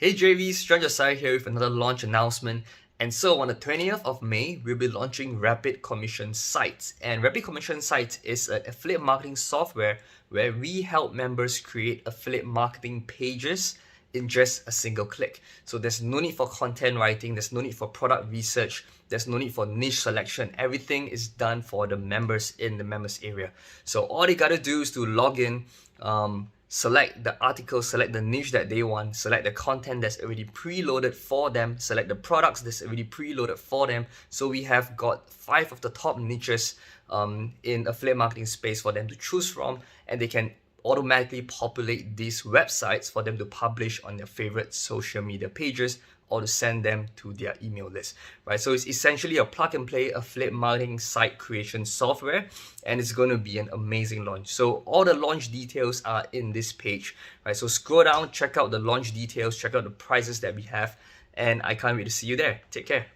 Hey JVs, Stranger Sai here with another launch announcement. And so on the 20th of May, we'll be launching Rapid Commission Sites. And Rapid Commission Sites is an affiliate marketing software where we help members create affiliate marketing pages in just a single click. So there's no need for content writing, there's no need for product research, there's no need for niche selection. Everything is done for the members in the members area. So all they gotta do is to log in, select the article, select the niche that they want, select the content that's already preloaded for them, select the products that's already preloaded for them. So we have got 5 of the top niches in affiliate marketing space for them to choose from, and they can automatically populate these websites for them to publish on their favorite social media pages or to send them to their email list, right? So it's essentially a plug and play affiliate marketing site creation software, and it's going to be an amazing launch. So all the launch details are in this page, right? So scroll down, check out the launch details, check out the prices that we have, and I can't wait to see you there. Take care.